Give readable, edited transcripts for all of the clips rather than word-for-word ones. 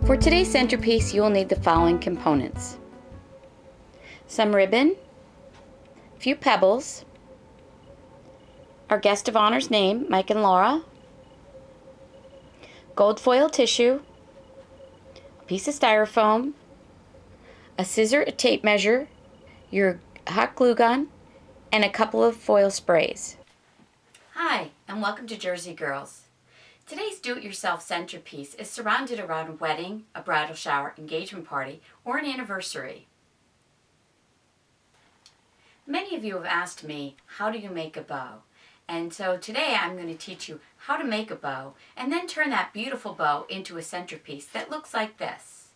For today's centerpiece, you will need the following components: some ribbon, a few pebbles, our guest of honor's name, Mike and Laura, gold foil tissue, a piece of styrofoam, a scissor, a tape measure, your hot glue gun, and a couple of foil sprays. Hi, and welcome to Jersey Girls. Today's do-it-yourself centerpiece is surrounded around a wedding, a bridal shower, engagement party, or an anniversary. Many of you have asked me, how do you make a bow? And so today I'm going to teach you how to make a bow and then turn that beautiful bow into a centerpiece that looks like this.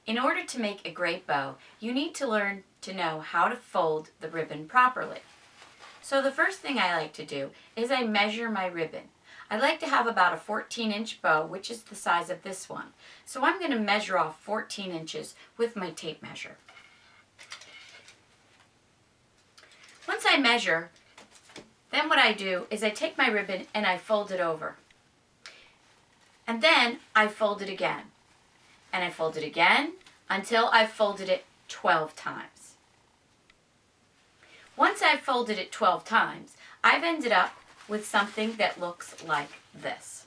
In order to make a great bow, you need to learn to know how to fold the ribbon properly. So the first thing I like to do is I measure my ribbon. I like to have about a 14-inch bow, which is the size of this one. So I'm going to measure off 14 inches with my tape measure. Once I measure, then what I do is I take my ribbon and I fold it over. And then I fold it again. And I fold it again until I've folded it 12 times. Once I've folded it 12 times, I've ended up with something that looks like this.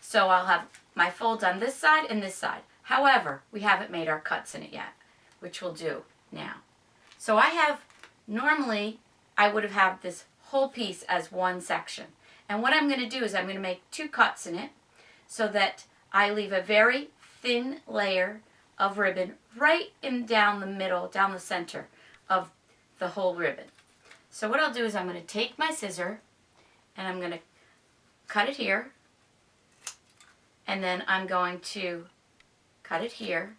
So I'll have my folds on this side and this side. However, we haven't made our cuts in it yet, which we'll do now. So normally I would have had this whole piece as one section. And what I'm going to do is I'm going to make 2 cuts in it so that I leave a very thin layer of ribbon right down the middle, down the center of the whole ribbon. So what I'll do is I'm going to take my scissor and I'm going to cut it here, and then I'm going to cut it here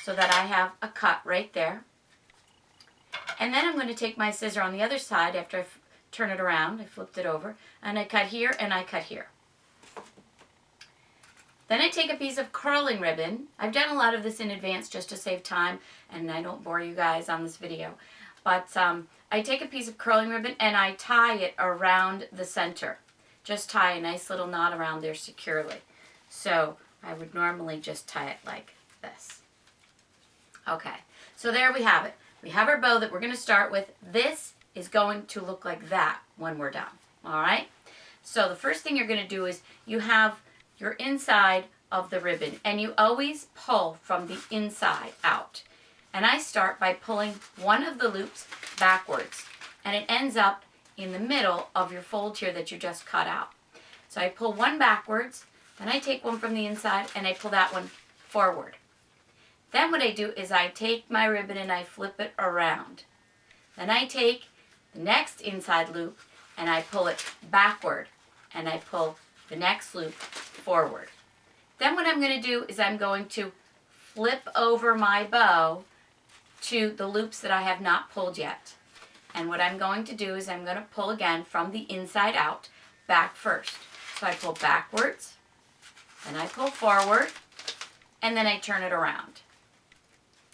so that I have a cut right there. And then I'm going to take my scissor on the other side after I turn it around, I flipped it over, and I cut here and I cut here. Then I take a piece of curling ribbon. I've done a lot of this in advance just to save time, and I don't bore you guys on this video. But I take a piece of curling ribbon and I tie it around the center. Just tie a nice little knot around there securely. So I would normally just tie it like this. Okay, so there we have it. We have our bow that we're going to start with. This is going to look like that when we're done. All right? So the first thing you're going to do is you have your inside of the ribbon, and you always pull from the inside out. And I start by pulling one of the loops backwards, and it ends up in the middle of your fold here that you just cut out. So I pull one backwards, then I take one from the inside and I pull that one forward. Then what I do is I take my ribbon and I flip it around. Then I take the next inside loop and I pull it backward, and I pull the next loop forward. Then what I'm going to do is I'm going to flip over my bow to the loops that I have not pulled yet. And what I'm going to do is I'm going to pull again from the inside out, back first. So I pull backwards, then I pull forward, and then I turn it around.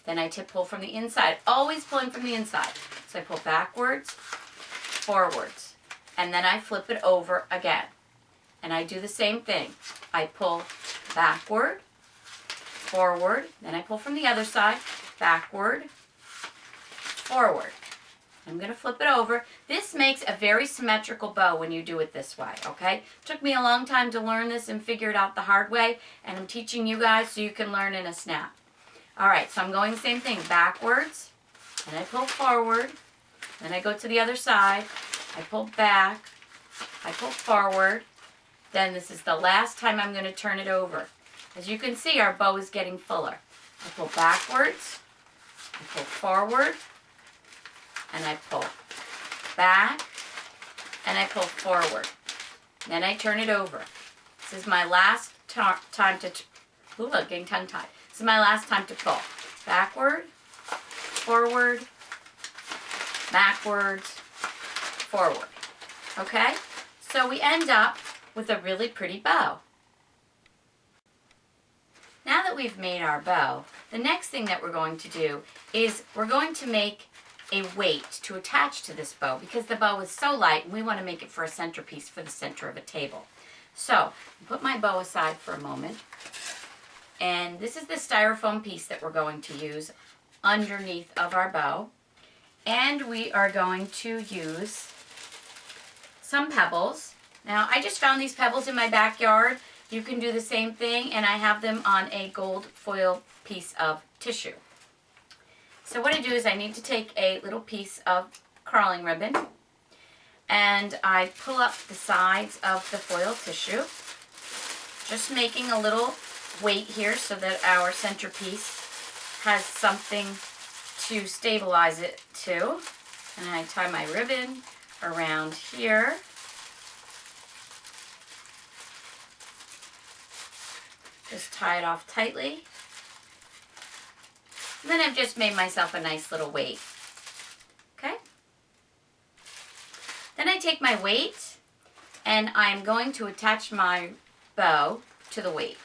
Then I pull from the inside, always pulling from the inside. So I pull backwards, forwards, and then I flip it over again. And I do the same thing. I pull backward, forward, then I pull from the other side, backward, forward. I'm going to flip it over. This makes a very symmetrical bow when you do it this way, okay? Took me a long time to learn this and figure it out the hard way, and I'm teaching you guys so you can learn in a snap. All right, so I'm going the same thing, backwards, and I pull forward, then I go to the other side, I pull back, I pull forward. Then this is the last time I'm going to turn it over. As you can see, our bow is getting fuller. I pull backwards, I pull forward, and I pull back, and I pull forward. Then I turn it over. This is my last time to, getting tongue-tied. This is my last time to pull. Backward, forward, backwards, forward. Okay? So we end up with a really pretty bow. Now that we've made our bow, the next thing that we're going to do is we're going to make a weight to attach to this bow because the bow is so light and we want to make it for a centerpiece for the center of a table. So, put my bow aside for a moment. And this is the styrofoam piece that we're going to use underneath of our bow. And we are going to use some pebbles. Now, I just found these pebbles in my backyard. You can do the same thing, and I have them on a gold foil piece of tissue. So what I do is I need to take a little piece of curling ribbon, and I pull up the sides of the foil tissue, just making a little weight here so that our centerpiece has something to stabilize it to. And I tie my ribbon around here. Just tie it off tightly. And then I've just made myself a nice little weight. Okay? Then I take my weight and I'm going to attach my bow to the weight.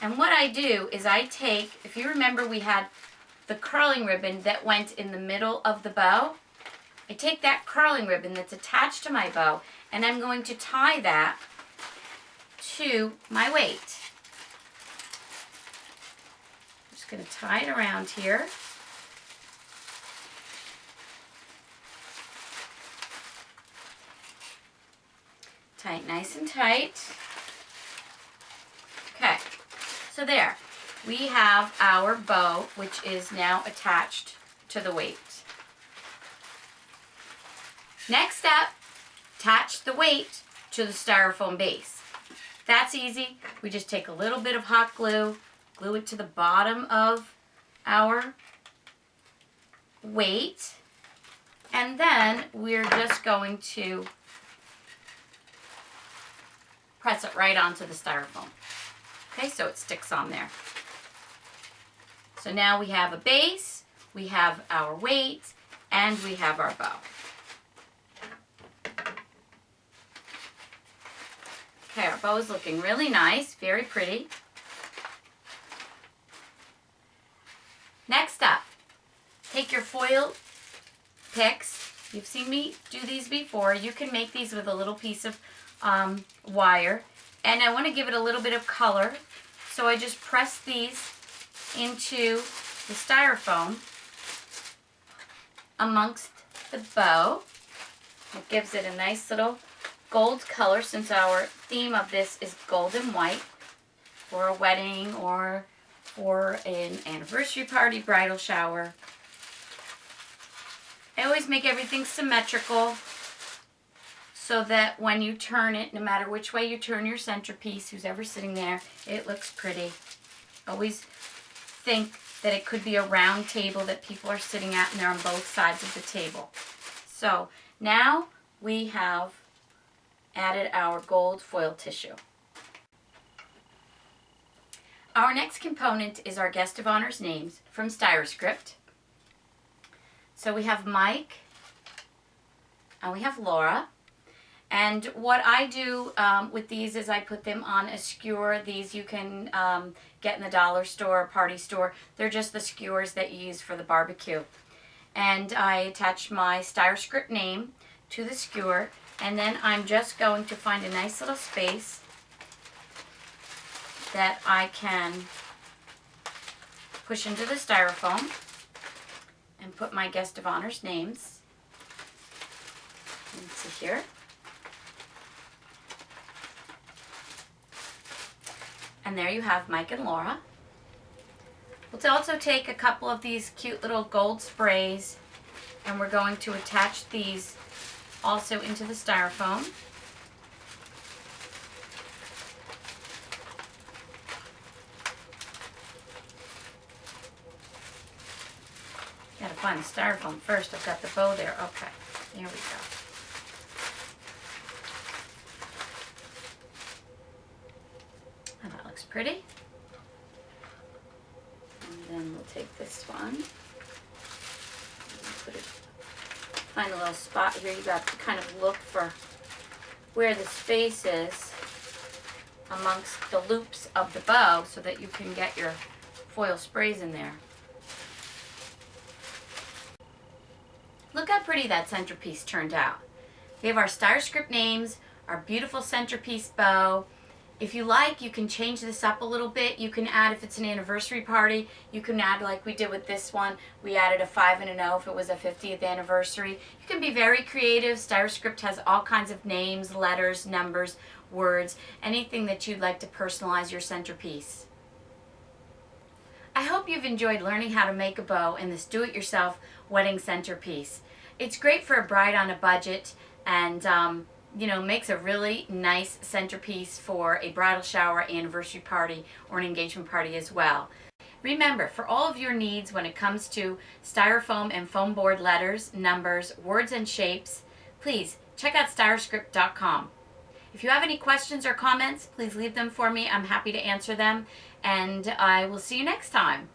And what I do is I take, if you remember we had the curling ribbon that went in the middle of the bow, I take that curling ribbon that's attached to my bow and I'm going to tie that to my weight. Going to tie it around here. Tie it nice and tight. Okay, so there. We have our bow, which is now attached to the weight. Next step, attach the weight to the styrofoam base. That's easy. We just take a little bit of hot glue, glue it to the bottom of our weight, and then we're just going to press it right onto the styrofoam. Okay, so it sticks on there. So now we have a base, we have our weight, and we have our bow. Okay, our bow is looking really nice, very pretty. Next up, take your foil picks. You've seen me do these before. You can make these with a little piece of wire. And I want to give it a little bit of color. So I just press these into the styrofoam amongst the bow. It gives it a nice little gold color since our theme of this is gold and white for a wedding or for an anniversary party, bridal shower. I always make everything symmetrical so that when you turn it, no matter which way you turn your centerpiece, who's ever sitting there, it looks pretty. Always think that it could be a round table that people are sitting at and they're on both sides of the table. So now we have added our gold foil tissue. Our next component is our guest of honor's names from Styroscript. So we have Mike and we have Laura. And what I do with these is I put them on a skewer. These you can get in the dollar store or party store. They're just the skewers that you use for the barbecue. And I attach my Styroscript name to the skewer. And then I'm just going to find a nice little space that I can push into the styrofoam and put my guest of honor's names into here. And there you have Mike and Laura. Let's also take a couple of these cute little gold sprays and we're going to attach these also into the styrofoam. Gotta find the styrofoam first. I've got the bow there. Okay, there we go. And that looks pretty. And then we'll take this one. Put it, find a little spot here. You got to kind of look for where the space is amongst the loops of the bow so that you can get your foil sprays in there. Look how pretty that centerpiece turned out. We have our Styrofoam names, our beautiful centerpiece bow. If you like, you can change this up a little bit. You can add, if it's an anniversary party, you can add like we did with this one. We added a 5 and an O if it was a 50th anniversary. You can be very creative. Styrofoam has all kinds of names, letters, numbers, words, anything that you'd like to personalize your centerpiece. I hope you've enjoyed learning how to make a bow in this do-it-yourself wedding centerpiece. It's great for a bride on a budget, and you know, makes a really nice centerpiece for a bridal shower, anniversary party, or an engagement party as well. Remember, for all of your needs when it comes to styrofoam and foam board letters, numbers, words, and shapes, please check out styroscript.com. If you have any questions or comments, please leave them for me. I'm happy to answer them, and I will see you next time.